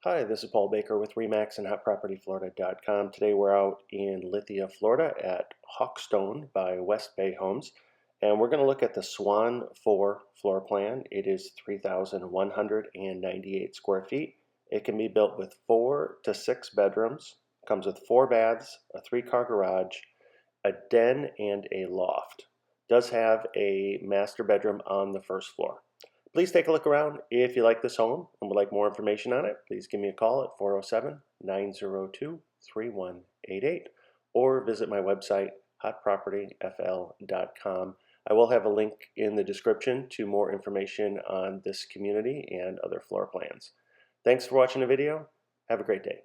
Hi, this is Paul Baker with REMAX and HotPropertyFlorida.com. Today we're out in Lithia, Florida at Hawkstone by West Bay Homes. And we're going to look at the Swan 4 floor plan. It is 3,198 square feet. It can be built with 4 to 6 bedrooms. Comes with 4 baths, a 3-car garage, a den, and a loft. Does have a master bedroom on the first floor. Please take a look around. If you like this home and would like more information on it, please give me a call at 407-902-3188 or visit my website, hotpropertyfl.com. I will have a link in the description to more information on this community and other floor plans. Thanks for watching the video. Have a great day.